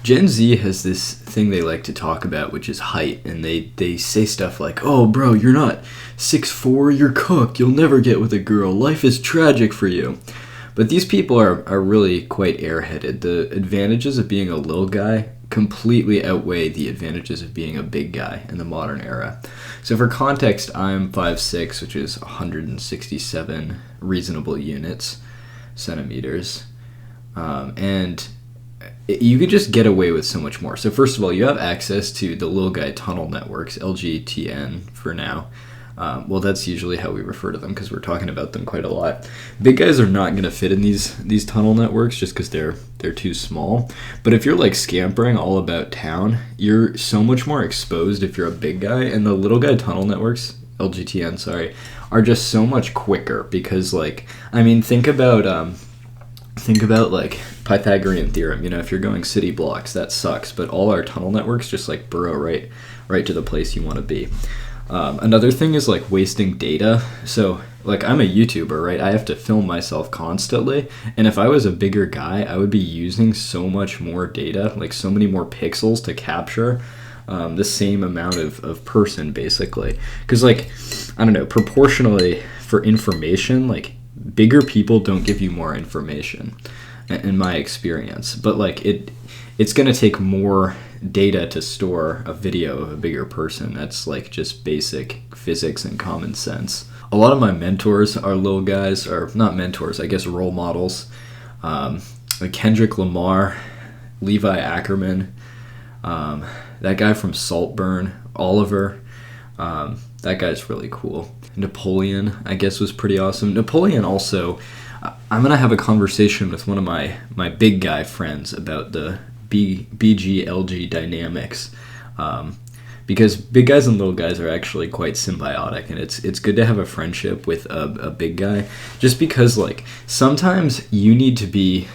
Gen Z has this thing they like to talk about, which is height, and they say stuff like, "Oh, bro, you're not 6'4", you're cooked, you'll never get with a girl, life is tragic for you." But these people are really quite airheaded. The advantages of being a little guy completely outweigh the advantages of being a big guy in the modern era. So for context, I'm 5'6", which is 167 reasonable centimeters, and you could just get away with so much more. So first of all, you have access to the little guy tunnel networks, LGTN for now. Well, that's usually how we refer to them because we're talking about them quite a lot. Big guys are not going to fit in these tunnel networks just because they're too small. But if you're like scampering all about town, you're so much more exposed if you're a big guy. And the little guy tunnel networks, LGTN, sorry, are just so much quicker because, like, I mean, think about like Pythagorean theorem. You know, if you're going city blocks, that sucks. But all our tunnel networks just like burrow right to the place you want to be. Another thing is like wasting data. So like I'm a YouTuber, right? I have to film myself constantly. And if I was a bigger guy, I would be using so much more data, like so many more pixels to capture the same amount of person basically. Because like, I don't know, proportionally for information, like bigger people don't give you more information in my experience. But like it's going to take more data to store a video of a bigger person. That's like just basic physics and common sense. A lot of my mentors are little guys, or not mentors, I guess role models. Like Kendrick Lamar, Levi Ackerman, that guy from Saltburn, Oliver, that guy's really cool. Napoleon, I guess, was pretty awesome. Napoleon also, I'm going to have a conversation with one of my big guy friends about the BGLG dynamics, because big guys and little guys are actually quite symbiotic, and it's good to have a friendship with a big guy, just because like sometimes you need to be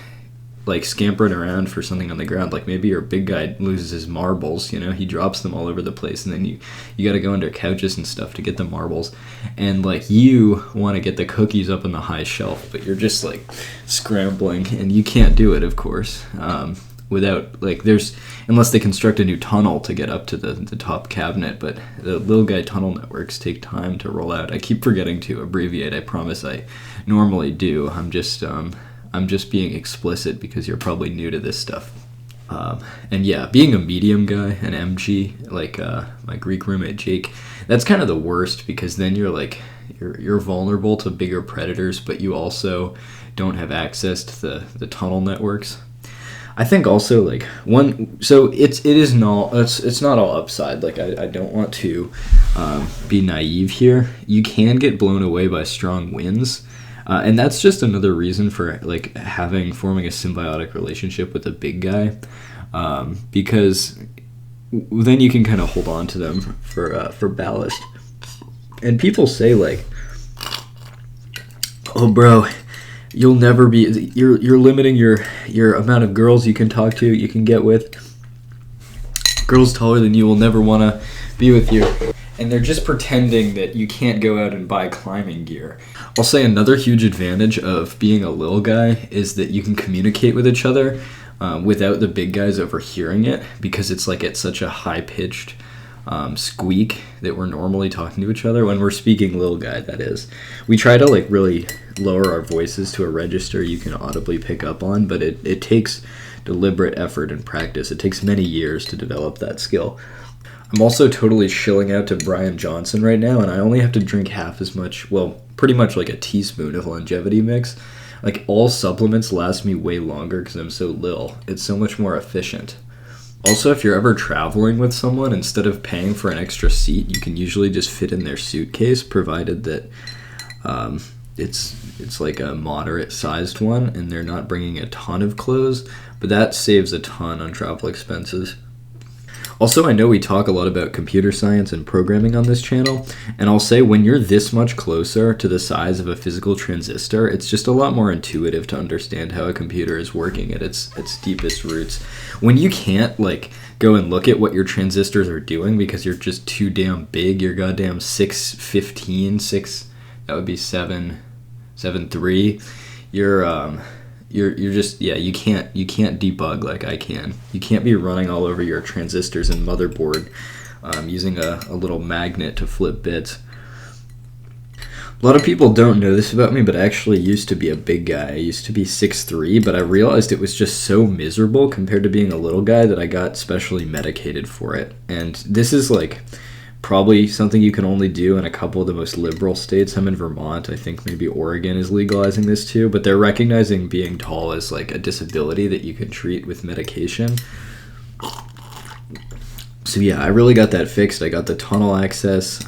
like scampering around for something on the ground. Like maybe your big guy loses his marbles, you know, he drops them all over the place, and then you got to go under couches and stuff to get the marbles, and like you want to get the cookies up on the high shelf, but you're just like scrambling, and you can't do it, of course, without like unless they construct a new tunnel to get up to the top cabinet. But the little guy tunnel networks take time to roll out. I keep forgetting to abbreviate. I promise I normally do. I'm just being explicit because you're probably new to this stuff. And yeah, being a medium guy, an MG, like my Greek roommate Jake, that's kind of the worst, because then you're like you're vulnerable to bigger predators, but you also don't have access to the tunnel networks. I think also like it's not all upside. Like I don't want to be naive here. You can get blown away by strong winds. And that's just another reason for like forming a symbiotic relationship with a big guy, because then you can kind of hold on to them for ballast. And people say like, "Oh, bro, you'll never be. You're limiting your amount of girls you can talk to, you can get with. Girls taller than you will never want to be with you." And they're just pretending that you can't go out and buy climbing gear. I'll say another huge advantage of being a little guy is that you can communicate with each other without the big guys overhearing it, because it's like at such a high-pitched squeak that we're normally talking to each other when we're speaking little guy, that is. We try to like really lower our voices to a register you can audibly pick up on, but it takes deliberate effort and practice. It takes many years to develop that skill. I'm also totally shilling out to Brian Johnson right now, and I only have to drink half as much, well, pretty much like a teaspoon of longevity mix. Like all supplements last me way longer because I'm so lil. It's so much more efficient. Also, if you're ever traveling with someone, instead of paying for an extra seat, you can usually just fit in their suitcase, provided that it's like a moderate sized one and they're not bringing a ton of clothes, but that saves a ton on travel expenses. Also, I know we talk a lot about computer science and programming on this channel, and I'll say when you're this much closer to the size of a physical transistor, it's just a lot more intuitive to understand how a computer is working at its deepest roots. When you can't like go and look at what your transistors are doing because you're just too damn big, you're goddamn 6'15", that would be 7'3", you're just, yeah, you can't debug like I can. You can't be running all over your transistors and motherboard using a little magnet to flip bits. A lot of people don't know this about me, but I actually used to be a big guy. I used to be 6'3", but I realized it was just so miserable compared to being a little guy that I got specially medicated for it. And this is like probably something you can only do in a couple of the most liberal states. I'm in Vermont. I think maybe Oregon is legalizing this too, but they're recognizing being tall as like a disability that you can treat with medication. So yeah, I really got that fixed. I got the tunnel access.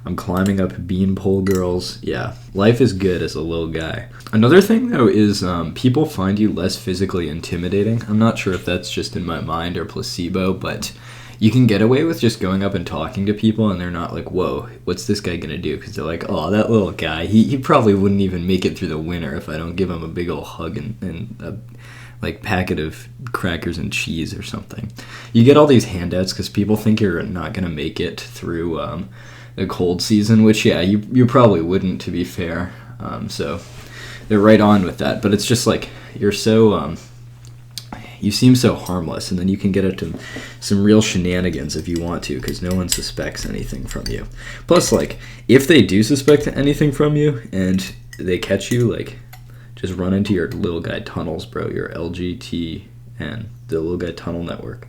I'm climbing up beanpole girls. Yeah, life is good as a little guy. Another thing, though, is people find you less physically intimidating. I'm not sure if that's just in my mind or placebo, but you can get away with just going up and talking to people, and they're not like, whoa, what's this guy going to do? Because they're like, oh, that little guy, he probably wouldn't even make it through the winter if I don't give him a big old hug and a like packet of crackers and cheese or something. You get all these handouts because people think you're not going to make it through the cold season, which, yeah, you probably wouldn't, to be fair. So they're right on with that. But it's just like, you're so, you seem so harmless, and then you can get into some real shenanigans if you want to, because no one suspects anything from you. Plus, like, if they do suspect anything from you and they catch you, like, just run into your little guy tunnels, bro, your LGTN, the little guy tunnel network.